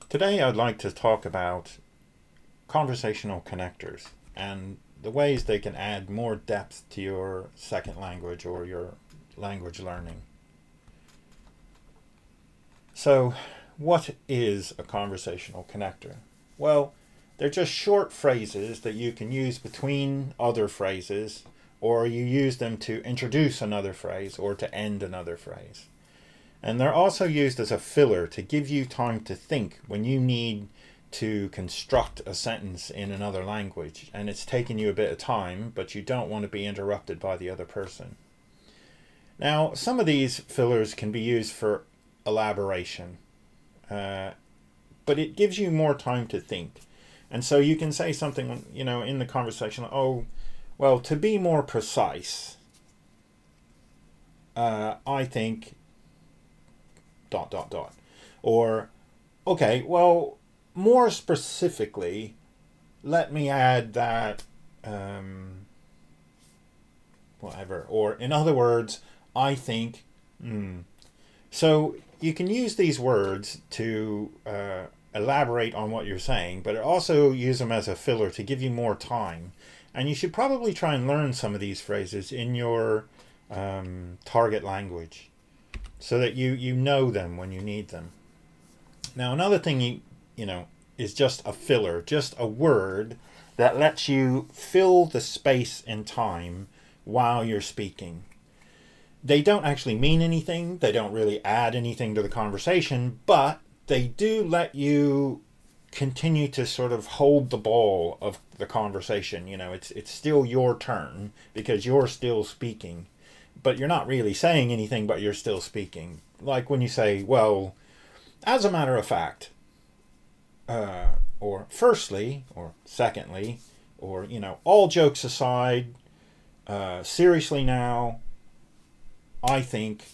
Today I'd like to talk about conversational connectors and the ways they can add more depth to your second language or your language learning. So, what is a conversational connector? Well, they're just short phrases that you can use between other phrases, or you use them to introduce another phrase or to end another phrase. And they're also used as a filler to give you time to think when you need to construct a sentence in another language and it's taking you a bit of time, but you don't want to be interrupted by the other person. Now, some of these fillers can be used for elaboration, but it gives you more time to think. And so you can say something, in the conversation, to be more precise, I think ... Or, okay, well, more specifically, let me add that, whatever. Or, in other words, I think, So you can use these words to elaborate on what you're saying, but also use them as a filler to give you more time. And you should probably try and learn some of these phrases in your target language, so that you know them when you need them. Now, another thing is just a filler, just a word that lets you fill the space and time while you're speaking. They don't actually mean anything. They don't really add anything to the conversation, but they do let you continue to sort of hold the ball of the conversation. It's still your turn because you're still speaking. But you're not really saying anything, but you're still speaking. Like when you say, well, as a matter of fact, or firstly, or secondly, or, all jokes aside, seriously now, I think.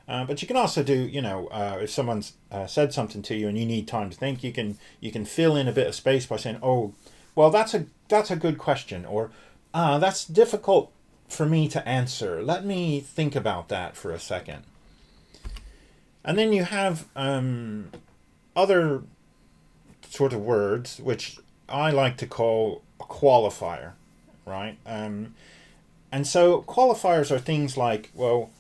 But you can also do, if someone's said something to you and you need time to think, you can fill in a bit of space by saying, oh, well, that's a good question, or that's difficult for me to answer. Let me think about that for a second. And then you have other sort of words, which I like to call a qualifier, right? And so qualifiers are things like, well,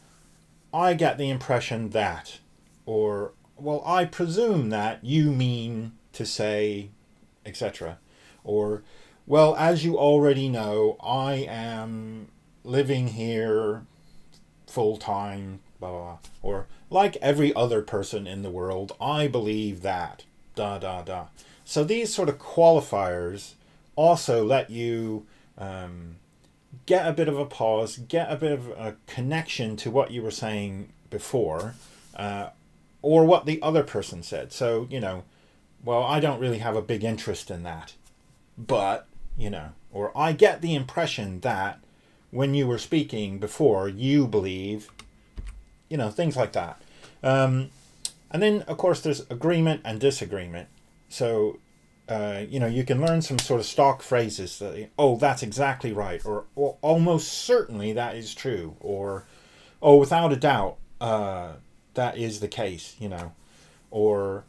I get the impression that, or, well, I presume that you mean to say, etc. Or, well, as you already know, I am living here full time, blah, blah, blah. Or, like every other person in the world, I believe that, da, da, da. So these sort of qualifiers also let you get a bit of a pause, get a bit of a connection to what you were saying before, or what the other person said. So, well, I don't really have a big interest in that, but, or I get the impression that when you were speaking before, you believe, things like that. And then, of course, there's agreement and disagreement. So, you can learn some sort of stock phrases that, oh, that's exactly right, or almost certainly that is true, or, oh, without a doubt, that is the case, or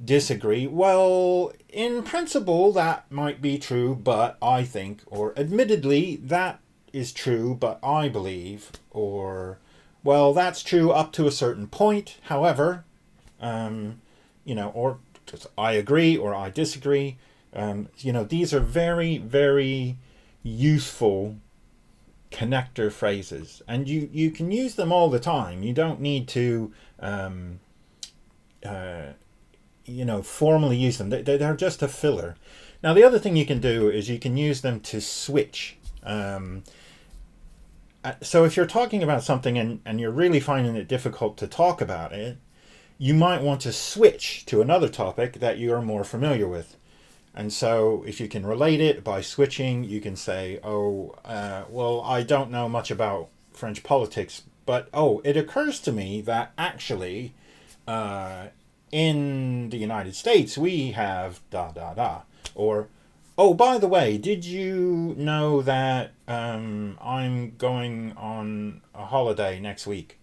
disagree. Well, in principle, that might be true, but I think, or admittedly, that is true, but I believe, or, well, that's true up to a certain point. However, or just I agree or I disagree. These are very, very useful connector phrases, and you can use them all the time. You don't need to formally use them. They're just a filler. Now, the other thing you can do is you can use them to switch. So if you're talking about something and you're really finding it difficult to talk about it, you might want to switch to another topic that you are more familiar with. And so if you can relate it by switching, you can say, well, I don't know much about French politics, but, it occurs to me that actually in the United States we have da, da, da. Or, oh, by the way, did you know that I'm going on a holiday next week?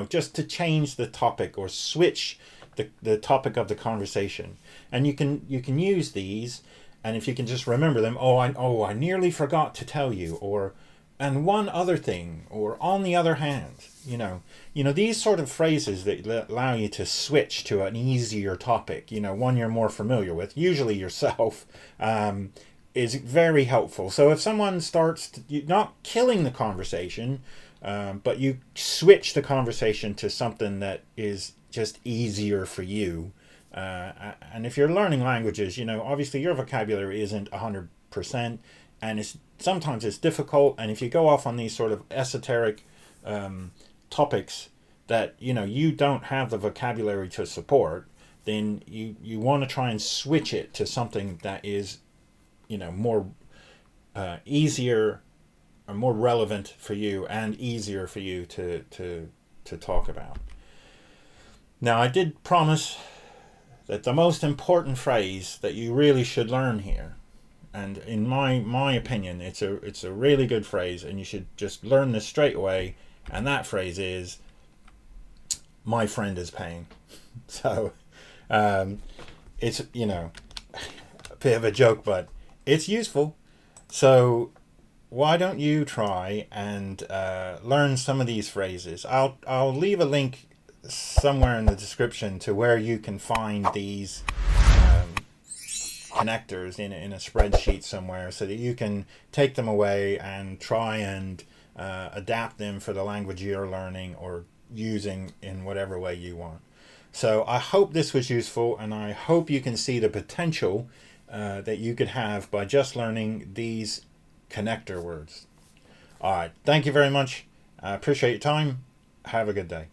Just to change the topic or switch the topic of the conversation, and you can use these, and if you can just remember them, I nearly forgot to tell you, or and one other thing, or on the other hand, these sort of phrases that allow you to switch to an easier topic, one you're more familiar with, usually yourself, is very helpful. So if someone starts not killing the conversation, but you switch the conversation to something that is just easier for you, and if you're learning languages, obviously your vocabulary isn't 100%, and sometimes it's difficult, and if you go off on these sort of esoteric topics that you don't have the vocabulary to support, then you want to try and switch it to something that is more easier or more relevant for you and easier for you to talk about. Now, I did promise that the most important phrase that you really should learn here, and in my opinion, it's a really good phrase, and you should just learn this straight away, and that phrase is, "My friend is paying." So it's a bit of a joke, but it's useful. So why don't you try and learn some of these phrases? I'll leave a link somewhere in the description to where you can find these connectors in a spreadsheet somewhere, so that you can take them away and try and adapt them for the language you're learning or using in whatever way you want. So I hope this was useful, and I hope you can see the potential that you could have by just learning these connector words. All right, thank you very much. I appreciate your time. Have a good day.